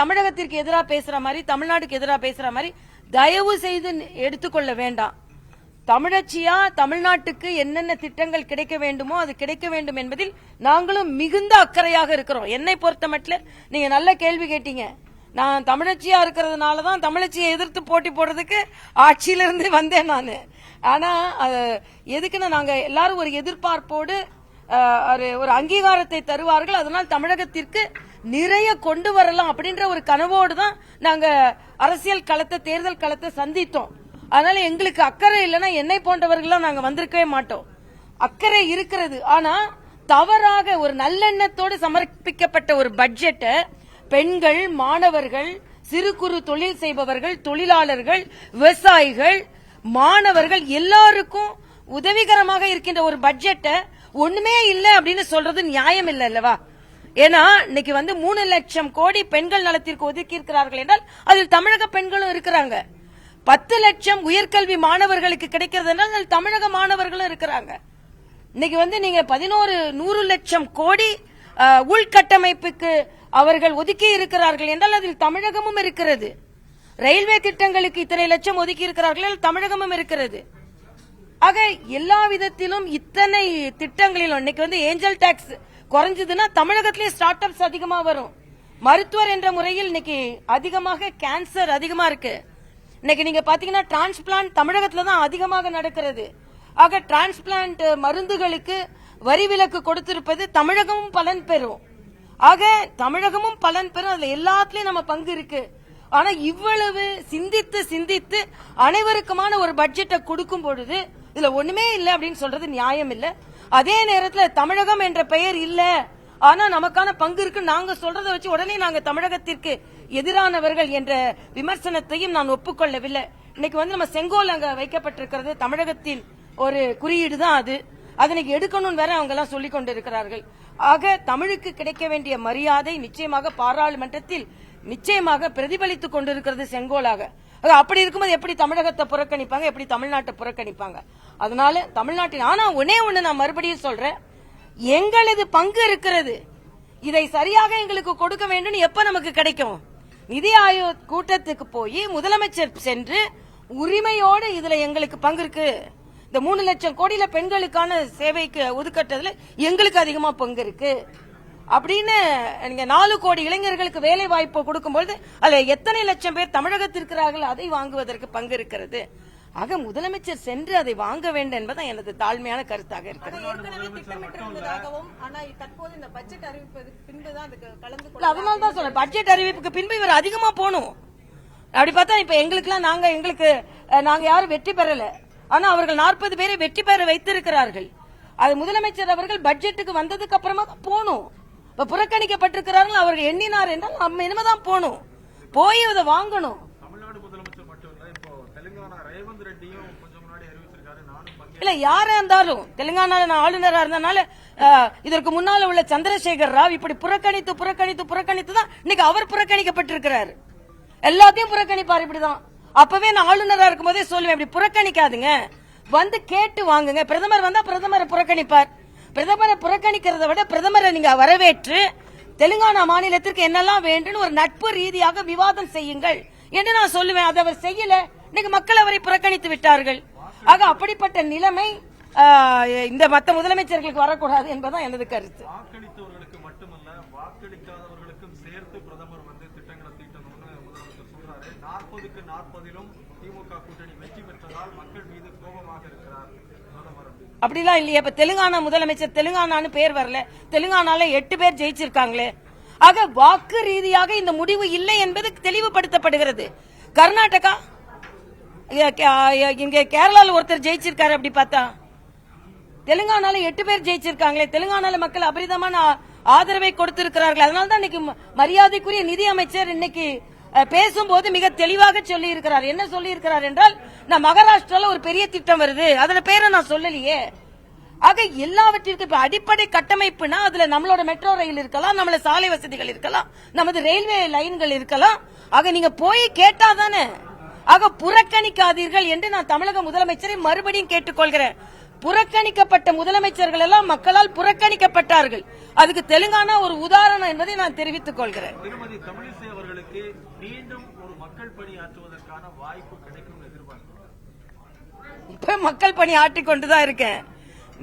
தமிழகத்திற்கு எதிராக பேசுற மாதிரி தமிழ்நாட்டுக்கு எதிராக பேசுற மாதிரி தயவு செய்து எடுத்துக்கொள்ள வேண்டாம். தமிழச்சியா தமிழ்நாட்டுக்கு என்னென்ன திட்டங்கள் கிடைக்க வேண்டுமோ அது கிடைக்க வேண்டும் என்பதில் நாங்களும் மிகுந்த அக்கறையாக இருக்கிறோம். என்னை பொறுத்த மட்டும் நீங்க நல்ல கேள்வி கேட்டீங்க. நான் தமிழச்சியா இருக்கிறதுனாலதான் தமிழச்சியை எதிர்த்து போட்டி போடுறதுக்கு ஆட்சியிலிருந்து வந்தேன் நானு. ஆனா எதுக்குன்னு நாங்க எல்லாரும் ஒரு எதிர்பார்ப்போடு ஒரு அங்கீகாரத்தை தருவார்கள், அதனால் தமிழகத்திற்கு நிறைய கொண்டு வரலாம் அப்படின்ற ஒரு கனவோடு தான் நாங்க அரசியல் களத்தை தேர்தல் களத்தை சந்தித்தோம். அதனால எங்களுக்கு அக்கறை இல்லைன்னா என்னை போன்றவர்கள் நாங்க வந்திருக்கவே மாட்டோம். அக்கறை இருக்கிறது. ஆனா தவறாக ஒரு நல்லெண்ணத்தோடு சமர்ப்பிக்கப்பட்ட ஒரு பட்ஜெட்டை பெண்கள், மாணவர்கள், சிறு குறு தொழில் செய்பவர்கள், தொழிலாளர்கள், விவசாயிகள், மாணவர்கள் எல்லாருக்கும் உதவிகரமாக இருக்கின்ற ஒரு பட்ஜெட்டை ஒண்ணுமே இல்லை அப்படின்னு சொல்றது நியாயம் இல்லை அல்லவா? ஏன்னா இன்னைக்கு 3 லட்சம் கோடி பெண்கள் நலத்திற்கு ஒதுக்கி இருக்கிறார்கள் என்றால் அதில் தமிழக பெண்களும் இருக்கிறாங்க. 10 லட்சம் உயர்கல்வி மாணவர்களுக்கு கிடைக்கிறது என்றால் அதில் தமிழக மாணவர்களும் இருக்கிறாங்க. இன்னைக்கு நீங்க 100 லட்சம் கோடி உள்கட்டமைப்புக்கு அவர்கள் ஒதுக்கி இருக்கிறார்கள் என்றால் அதில் தமிழகமும் இருக்கிறது. ரயில்வே திட்டங்களுக்கு இத்தனை லட்சம் ஒதுக்கி இருக்கிறார்கள், தமிழகமும் இருக்கிறது. ஆக எல்லா விதத்திலும் இத்தனை திட்டங்களிலும் இன்னைக்கு ஏஞ்சல் டாக்ஸ் குறைஞ்சதுன்னா தமிழகத்திலே ஸ்டார்ட் அப்ஸ் அதிகமா வரும். மருத்துவர் என்ற முறையில் இன்னைக்கு அதிகமாக கேன்சர் அதிகமா இருக்கு. இன்னைக்கு நீங்க பாத்தீங்கன்னா டிரான்ஸ்பிளான்ட் தமிழகத்துல தான் அதிகமாக நடக்கிறது. ஆக டிரான்ஸ்பிளான்ட் மருந்துகளுக்கு வரி விலக்கு கொடுத்திருப்பது தமிழகமும் பலன் பெறும். ஆக தமிழகமும் பலன் பெறும். அதுல எல்லாத்துலயும் நம்ம பங்கு இருக்கு. ஆனா இவ்வளவு சிந்தித்து சிந்தித்து அனைவருக்குமான ஒரு பட்ஜெட்டை கொடுக்கும் பொழுது இதுல ஒண்ணுமே இல்ல அப்படின்னு சொல்றது நியாயம் இல்ல. அதே நேரத்தில் தமிழகம் என்ற பெயர் இல்ல, ஆனா நமக்கான பங்கு இருக்கு நாங்க சொல்றதை வச்சு உடனே நாங்க தமிழகத்திற்கு எதிரானவர்கள் என்ற விமர்சனத்தையும் நான் ஒப்புக்கொள்ளவில்லை. இன்னைக்கு நம்ம செங்கோல் அங்க வைக்கப்பட்டிருக்கிறது தமிழகத்தின் ஒரு குறியீடு தான். அதை எடுக்கணும்னு வேற அவங்க எல்லாம் சொல்லிக் கொண்டிருக்கிறார்கள். ஆக தமிழுக்கு கிடைக்க வேண்டிய மரியாதை நிச்சயமாக பாராளுமன்றத்தில் நிச்சயமாக பிரதிபலித்துக் கொண்டிருக்கிறது செங்கோலாக. அப்படி இருக்கும்போது எப்படி தமிழகத்தை புறக்கணிப்பாங்க, எப்படி தமிழ்நாட்டை புறக்கணிப்பாங்க? அதனால தமிழ்நாட்டின் ஆனா ஒண்ணு நான் மறுபடியும் சொல்றேன், எங்களது பங்கு இருக்கிறது. இதை சரியாக எங்களுக்கு கொடுக்க வேண்டும். எப்ப நமக்கு கிடைக்கும்? நிதி ஆயோக் கூட்டத்துக்கு போய் முதலமைச்சர் சென்று உரிமையோடு இதுல எங்களுக்கு பங்கு இருக்கு, இந்த 3 லட்சம் கோடியில பெண்களுக்கான சேவைக்கு ஒதுக்கட்டதுல எங்களுக்கு அதிகமா பங்கு இருக்கு அப்படின்னு நீங்க 4 கோடி இளைஞர்களுக்கு வேலை வாய்ப்பு கொடுக்கும்போது அதுல எத்தனை லட்சம் பேர் தமிழகத்தில் இருக்கிறார்கள், அதை வாங்குவதற்கு பங்கு இருக்கிறது. ஆக முதலமைச்சர் சென்று அதை வாங்க வேண்டும் என்பது எனது தாழ்மையான கருத்தாக இருக்கிறது. அதனால்தான் சொல்றேன், பட்ஜெட் அறிவிப்புக்கு பின்பு இவர் அதிகமா போகணும். அப்படி பார்த்தா இப்ப நாங்க யாரும் வெற்றி பெறல, ஆனா அவர்கள் 40 பேரை வெற்றி பெற வைத்திருக்கிறார்கள். அது முதலமைச்சர் அவர்கள் பட்ஜெட்டுக்கு வந்ததுக்கு அப்புறமா தான் போகணும். புறக்கணிக்கப்பட்டிருக்கிறார்கள் அவர்கள் எண்ணினார் என்றால் நம்ம இனிமேதான் போகணும், போய் அதை வாங்கணும். தமிழ்நாடு முதலமைச்சர் மட்டும் இல்ல, இப்போ தெலுங்கானா ரேவந்த் ரெட்டியும் கொஞ்சம் முன்னாடி அறிவிச்சிருக்காரு. நானும் இல்ல யாரா இருந்தாலும் தெலுங்கானால ஆளுநரா இருந்தனால இதற்கு முன்னால உள்ள சந்திரசேகர் ராவ் இப்படி புறக்கணித்து தான் இன்னைக்கு அவர் புறக்கணிக்கப்பட்டிருக்கிறார். எல்லாத்தையும் புறக்கணிப்பார். இப்படிதான் அப்பவே நான் ஆளுநரா இருக்கும் போதே சொல்லுவேன், இப்படி புறக்கணிக்காதுங்க, வந்து கேட்டு வாங்குங்க. பிரதமர் வந்தா பிரதமரை புறக்கணிப்பார். பிரதமரை புறக்கணிக்கிறத விட பிரதமரை நீங்க வரவேற்று தெலுங்கானா மாநிலத்திற்கு என்னெல்லாம் வேண்டும் ஒரு நட்பு ரீதியாக விவாதம் செய்யுங்கள் என்று நான் சொல்லுவேன். அதை அவர் செய்யல. இன்னைக்கு மக்கள் அவரை புறக்கணித்து விட்டார்கள். ஆக அப்படிப்பட்ட நிலைமை இந்த மற்ற முதலமைச்சர்களுக்கு வரக்கூடாது என்பதுதான் எனது கருத்து. வாக்களித்தவர்களுக்கு மட்டுமல்ல, வாக்களிக்காதவர்களுக்கும் சேர்த்து பிரதமர் திட்டங்களை தீட்டணும்னு முதலமைச்சர் சொல்றாரு. 40க்கு 40லும் திமுக கூட்டணி வெற்றி பெற்றதால் மக்கள் மீது கோபமாக இருக்கிறார் பிரதமர். அப்படிலாம் இல்லையா? இப்ப தெலுங்கானா முதலமைச்சர் தெலுங்கானான்னு பேர் வரல, தெலுங்கானால 8 பேர் ஜெயிச்சிருக்காங்களே. ஆக வாக்கு ரீதியாக இந்த முடிவு இல்லை என்பது தெளிவுபடுத்தப்படுகிறது. கர்நாடகா, இங்க கேரளால ஒருத்தர் ஜெயிச்சிருக்காரு. அப்படி பார்த்தா தெலுங்கானால 8 பேர் ஜெயிச்சிருக்காங்களே. தெலுங்கானால மக்கள் அபரிதமான ஆதரவை கொடுத்திருக்கிறார்கள். அதனால்தான் இன்னைக்கு மரியாதைக்குரிய நிதி அமைச்சர் இன்னைக்கு பேசும்போது மிக தெளிவாக சொல்லி இருக்கிறார். என்ன சொல்லி இருக்கிறார் என்றால், நான் மகாராஷ்டிரால ஒரு பெரிய திட்டம் வருது, அதோட பேரை நான் சொல்லலையே. ஆக எல்லாவற்றிற்கும் இப்ப அடிப்படை கட்டமைப்புனா அதுல நம்மளோட மெட்ரோ ரயில் இருக்கலாம், நம்மள சாலை வசதிகள் இருக்கலாம், நமது ரயில்வே லைன்கள் இருக்கலாம். ஆக நீங்க போய் கேட்டாதானே. ஆக புறக்கணிக்காதீர்கள் என்று நான் தமிழக முதலமைச்சரை மறுபடியும் கேட்டுக்கொள்கிறேன். புறக்கணிக்கப்பட்ட முதலமைச்சர்கள் எல்லாம் மக்களால் புறக்கணிக்கப்பட்டார்கள். அதுக்கு தெலுங்கானா ஒரு உதாரணம் என்பதை நான் தெரிவித்துக் கொள்கிறேன். திருமதி தமிழிசை அவர்களுக்கு அவர்களுக்கு மீண்டும் ஒரு மக்கள் பணி ஆற்றுவதற்கான வாய்ப்பு கிடைக்கும் எதிர்பார்க்கிறோம். இப்ப மக்கள் பணி ஆற்றிக் கொண்டுதான் இருக்கேன்.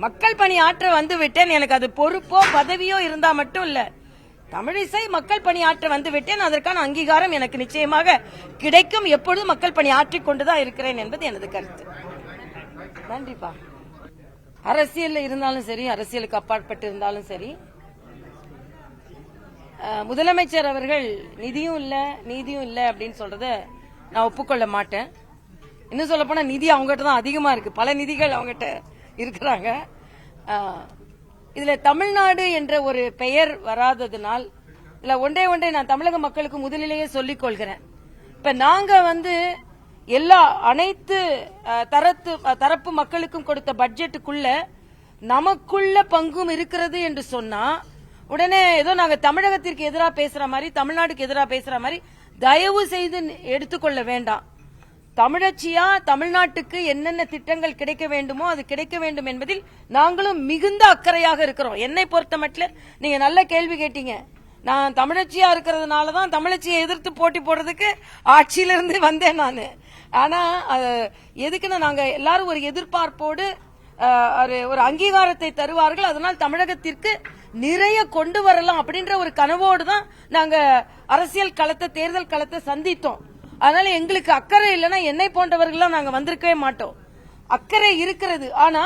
மக்கள் பணி ஆற்ற வந்து விட்டேன். எனக்கு அது பொறுப்போ பதவியோ இருந்தா மட்டும் இல்ல, தமிழிசை மக்கள் பணி ஆற்ற வந்து விட்டேன். அதற்கான அங்கீகாரம் எனக்கு நிச்சயமாக கிடைக்கும். எப்பொழுதும் மக்கள் பணி ஆற்றிக் கொண்டுதான் இருக்கிறேன் என்பது எனது கருத்து. நன்றிப்பா. அரசியல் இருந்தாலும் சரி, அரசியலுக்கு அப்பாற்பட்டு இருந்தாலும் சரி, முதலமைச்சர் அவர்கள் நிதியும் இல்ல நீதியும் இல்ல அப்படின்னு சொல்றத நான் ஒப்புக்கொள்ள மாட்டேன். இன்னும் சொல்ல போனா நிதி அவங்ககிட்ட தான் அதிகமா இருக்கு. பல நிதிகள் அவங்ககிட்ட இருக்கிறாங்க. இதுல தமிழ்நாடு என்ற ஒரு பெயர் வராததுனால் இல்ல ஒன்றே நான் தமிழக மக்களுக்கு முதலிலேயே சொல்லிக் கொள்கிறேன். இப்ப நாங்க அனைத்து தரப்பு மக்களுக்கும் கொடுத்த பட்ஜெட்டுக்குள்ள நமக்குள்ள பங்கும் இருக்கிறது என்று சொன்னா உடனே ஏதோ நாங்க தமிழகத்திற்கு எதிராக பேசுற மாதிரி, தமிழ்நாடுக்கு எதிராக பேசுற மாதிரி தயவு செய்து எடுத்துக்கொள்ள வேண்டாம். தமிழச்சியா தமிழ்நாட்டுக்கு என்னென்ன திட்டங்கள் கிடைக்க வேண்டுமோ அது கிடைக்க வேண்டும் என்பதில் நாங்களும் மிகுந்த அக்கறையாக இருக்கிறோம். என்னை பொறுத்த மட்டும் நீங்க நல்ல கேள்வி கேட்டீங்க. நான் தமிழச்சியா இருக்கிறதுனாலதான் தமிழச்சியை எதிர்த்து போட்டி போடுறதுக்கு ஆட்சியிலிருந்து வந்தேன் நானு. ஆனா எதுக்குன்னா நாங்க எல்லாரும் ஒரு எதிர்பார்ப்போடு ஒரு அங்கீகாரத்தை தருவார்கள், அதனால் தமிழகத்திற்கு நிறைய கொண்டு வரலாம் அப்படின்ற ஒரு கனவோடு தான் நாங்க அரசியல் களத்தை, தேர்தல் களத்தை சந்தித்தோம். அதனால எங்களுக்கு அக்கறை இல்லைன்னா என்னை போன்றவர்கள் நாங்க வந்திருக்கவே மாட்டோம். அக்கறை இருக்கிறது. ஆனா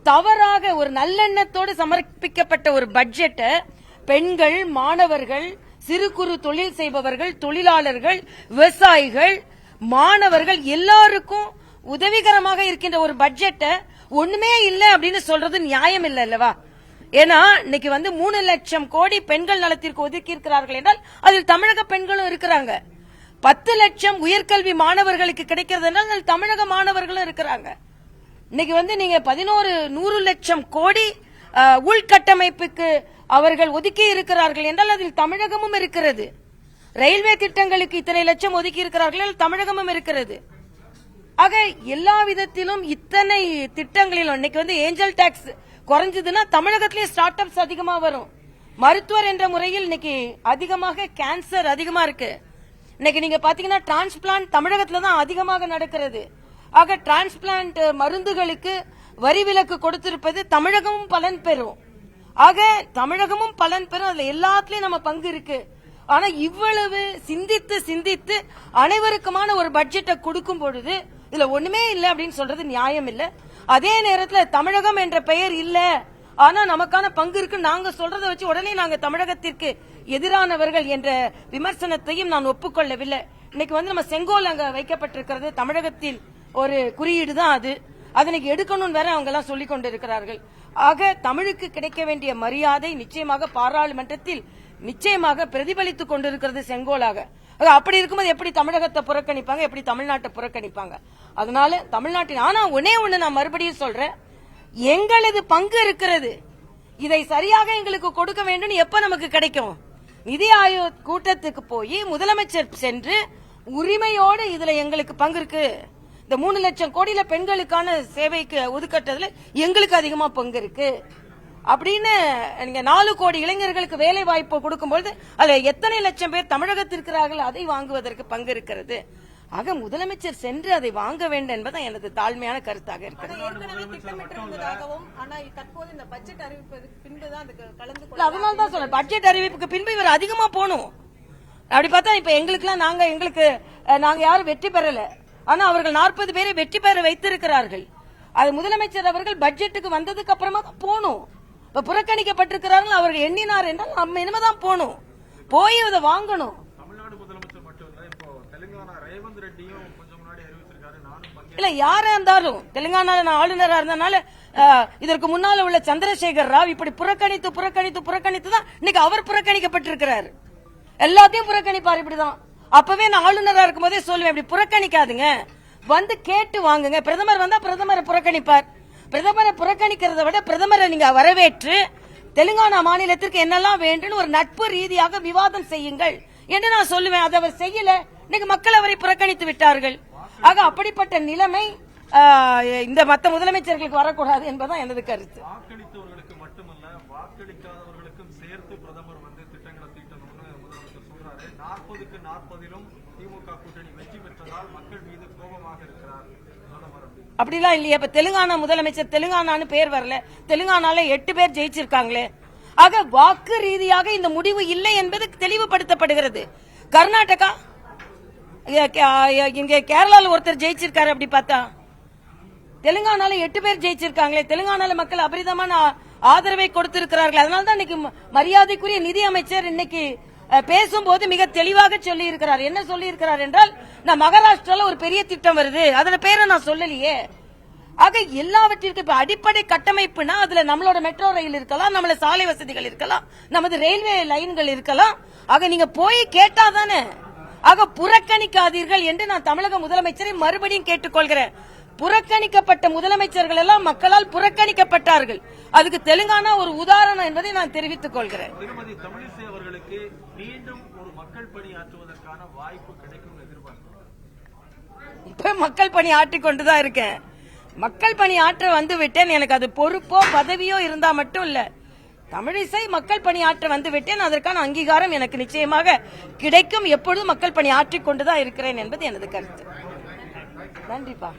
தவறாக ஒரு நல்லெண்ணத்தோடு சமர்ப்பிக்கப்பட்ட ஒரு பட்ஜெட்டை பெண்கள், மாணவர்கள், சிறு குறு தொழில் செய்பவர்கள், தொழிலாளர்கள், விவசாயிகள், மாணவர்கள் எல்லாருக்கும் உதவிகரமாக இருக்கின்ற ஒரு பட்ஜெட்டை ஒண்ணுமே இல்லை அப்படின்னு சொல்றது நியாயம் இல்லை அல்லவா? ஏன்னா இன்னைக்கு 3 லட்சம் கோடி பெண்கள் நலத்திற்கு ஒதுக்கி இருக்கிறார்கள் என்றால் அதில் தமிழக பெண்களும் இருக்கிறாங்க. 10 லட்சம் உயர்கல்வி மாணவர்களுக்கு கிடைக்கிறது என்றால் அதில் தமிழக மாணவர்களும் இருக்கிறாங்க. இன்னைக்கு நீங்க 100 லட்சம் கோடி உள்கட்டமைப்புக்கு அவர்கள் ஒதுக்கி இருக்கிறார்கள் என்றால் அதில் தமிழகமும் இருக்கிறது. ரயில்வே திட்டங்களுக்கு இத்தனை லட்சம் ஒதுக்கி இருக்கிறார்கள், தமிழகமும் இருக்கிறது. ஆக எல்லா விதத்திலும் இத்தனை திட்டங்களிலும் இன்னைக்கு ஏஞ்சல் டாக்ஸ் குறைஞ்சதுன்னா தமிழகத்திலே ஸ்டார்ட் அப்ஸ் அதிகமா வரும். மருத்துவர் என்ற முறையில் இன்னைக்கு அதிகமாக கேன்சர் அதிகமா இருக்கு. இன்னைக்கு நீங்க பாத்தீங்கன்னா டிரான்ஸ்பிளான்ட் தமிழகத்துல தான் அதிகமாக நடக்கிறது. ஆக டிரான்ஸ்பிளான்ட் மருந்துகளுக்கு வரி விலக்கு கொடுத்திருப்பது தமிழகமும் பலன் பெறும். ஆக தமிழகமும் பலன் பெறும். அதுல எல்லாத்துலயும் நம்ம பங்கு இருக்கு. ஆனா இவ்வளவு சிந்தித்து அனைவருக்குமான ஒரு பட்ஜெட்டை கொடுக்கும் பொழுது இதுல ஒண்ணுமே இல்ல அப்படின்னு சொல்றது நியாயம் இல்ல. அதே நேரத்தில் தமிழகம் என்ற பெயர் இல்ல, ஆனா நமக்கான பங்கு இருக்கு நாங்க சொல்றதை வச்சு உடனே நாங்க தமிழகத்திற்கு எதிரானவர்கள் என்ற விமர்சனத்தையும் நான் ஒப்புக்கொள்ளவில்லை. இன்னைக்கு நம்ம செங்கோல் அங்க வைக்கப்பட்டிருக்கிறது தமிழகத்தின் ஒரு குறியீடு தான் அது. அதனைக்கு எடுக்கணும்னு வேற அவங்க எல்லாம் சொல்லிக் கொண்டிருக்கிறார்கள். ஆக தமிழுக்கு கிடைக்க வேண்டிய மரியாதை நிச்சயமாக பாராளுமன்றத்தில் நிச்சயமாக பிரதிபலித்துக் கொண்டிருக்கிறது செங்கோலாக. அப்படி இருக்கும்போது எப்படி தமிழகத்தை புறக்கணிப்பாங்க, எப்படி தமிழ்நாட்டை புறக்கணிப்பாங்க? அதனால தமிழ்நாட்டின் ஆனா ஒண்ணு நான் மறுபடியும் சொல்றேன், எங்களது பங்கு இருக்கிறது. இதை சரியாக எங்களுக்கு கொடுக்க வேண்டும். எப்ப நமக்கு கிடைக்கும்? நிதி ஆயோக் கூட்டத்துக்கு போய் முதலமைச்சர் சென்று உரிமையோடு இதுல எங்களுக்கு பங்கு இருக்கு, இந்த 3 லட்சம் கோடியில பெண்களுக்கான சேவைக்கு ஒதுக்கட்டதுல எங்களுக்கு அதிகமா பங்கு இருக்கு அப்படின்னு நீங்க 4 கோடி இளைஞர்களுக்கு வேலை வாய்ப்பு கொடுக்கும்போது அதுல எத்தனை லட்சம் பேர் தமிழகத்தில் இருக்கிறார்கள், அதை வாங்குவதற்கு பங்கு இருக்கிறது. ஆக முதலமைச்சர் சென்று அதை வாங்க வேண்டும் என்பது எனது தாழ்மையான கருத்தாக இருக்கிறது. அதனால தான் சொல்றேன், பட்ஜெட் அறிவிப்புக்கு பின்பு இவர் அதிகமா போகணும். அப்படி பார்த்தா இப்ப நாங்க யாரும் வெற்றி பெறல, ஆனா அவர்கள் 40 பேரை வெற்றி பெற வைத்திருக்கிறார்கள். அது முதலமைச்சர் அவர்கள் பட்ஜெட்டுக்கு வந்ததுக்கு அப்புறமா தான் போகணும். இப்ப புறக்கணிக்கப்பட்டிருக்கிறார்கள் அவர்கள் எண்ணினார் என்றால் நம்ம இனிமேதான் போகணும், போய் அதை வாங்கணும். தமிழ்நாடு முதலமைச்சர் மட்டும் இல்ல, இப்போ தெலுங்கானா ரேவந்த் ரெட்டியும் கொஞ்சம் முன்னாடி அறிவிச்சிருக்காரு. நானும் இல்ல யாரா இருந்தாலும் தெலுங்கானால நான் ஆளுநரா இருந்தனால இதற்கு முன்னால உள்ள சந்திரசேகர் ராவ் இப்படி புறக்கணித்து தான் இன்னைக்கு அவர் புறக்கணிக்கப்பட்டிருக்கிறார். எல்லாத்தையும் புறக்கணிப்பார். இப்படிதான் அப்பவே நான் ஆளுநரா இருக்கும் போதே சொல்லுவேன், இப்படி புறக்கணிக்காதுங்க, வந்து கேட்டு வாங்குங்க. பிரதமர் வந்தா பிரதமரை புறக்கணிப்பார். பிரதமரை புறக்கணிக்கிறத விட பிரதமரை நீங்க வரவேற்று தெலுங்கானா மாநிலத்திற்கு என்னெல்லாம் வேண்டும் ஒரு நட்பு ரீதியாக விவாதம் செய்யுங்கள் என்று நான் சொல்லுவேன். அதை அவர் செய்யல. இன்னைக்கு மக்கள் அவரை புறக்கணித்து விட்டார்கள். ஆக அப்படிப்பட்ட நிலைமை இந்த மற்ற முதலமைச்சர்களுக்கு வரக்கூடாது என்பதுதான் எனது கருத்து. வாக்களித்தவர்களுக்கு மட்டுமல்ல, வாக்களிக்காதவர்களுக்கும் சேர்த்து பிரதமர் திட்டங்களை தீட்டணும்னு முதலமைச்சர் சொல்றாரு. 40க்கு 40 நாற்பதிலும் திமுக கூட்டணி வெற்றி பெற்றதால் மக்கள் மீது கோபமாக இருக்கிறார் பிரதமர். அப்படிலாம் இல்லையா? இப்ப தெலுங்கானா முதலமைச்சர், தெலுங்கானான்னு பேர் வரல, தெலுங்கானால 8 பேர் ஜெயிச்சிருக்காங்களே. ஆக வாக்கு ரீதியாக இந்த முடிவு இல்லை என்பது தெளிவுபடுத்தப்படுகிறது. கர்நாடகா, இங்க கேரளால ஒருத்தர் ஜெயிச்சிருக்காரு. அப்படி பார்த்தா தெலுங்கானால 8 பேர் ஜெயிச்சிருக்காங்களே. தெலுங்கானால மக்கள் அபரிதமான ஆதரவை கொடுத்திருக்கிறார்கள். அதனால்தான் இன்னைக்கு மரியாதைக்குரிய நிதி அமைச்சர் இன்னைக்கு பேசும்போது மிக தெளிவாக சொல்லி இருக்கிறார். என்ன சொல்லி இருக்கிறார் என்றால், நான் மகாராஷ்டிரால ஒரு பெரிய திட்டம் வருது, அதோட பேரை நான் சொல்லலையே. ஆக எல்லாவற்றிற்கும் இப்ப அடிப்படை கட்டமைப்புனா அதுல நம்மளோட மெட்ரோ ரயில் இருக்கலாம், நம்மள சாலை வசதிகள் இருக்கலாம், நமது ரயில்வே லைன்கள் இருக்கலாம். ஆக நீங்க போய் கேட்டாதானே. ஆக புறக்கணிக்காதீர்கள் என்று நான் தமிழக முதலமைச்சரை மறுபடியும் கேட்டுக்கொள்கிறேன். புறக்கணிக்கப்பட்ட முதலமைச்சர்கள் எல்லாம் மக்களால் புறக்கணிக்கப்பட்டார்கள். அதுக்கு தெலுங்கானா ஒரு உதாரணம் என்பதை நான் தெரிவித்துக் கொள்கிறேன். திருமதி தமிழிசை அவர்களுக்கு மீண்டும் ஒரு மக்கள் பணி ஆற்றுவதற்கான வாய்ப்பு கிடைக்கும் எதிர்பார்க்கிறேன். இப்ப மக்கள் பணி ஆற்றிக் கொண்டுதான் இருக்கேன். மக்கள் பணி ஆற்ற வந்து விட்டேன். எனக்கு அது பொறுப்போ பதவியோ இருந்தா மட்டும் இல்ல, தமிழிசை மக்கள் பணி ஆற்ற வந்து விட்டேன். அதற்கான அங்கீகாரம் எனக்கு நிச்சயமாக கிடைக்கும். எப்பொழுதும் மக்கள் பணி ஆற்றிக் கொண்டுதான் இருக்கிறேன் என்பது எனது கருத்து. நன்றிப்பா.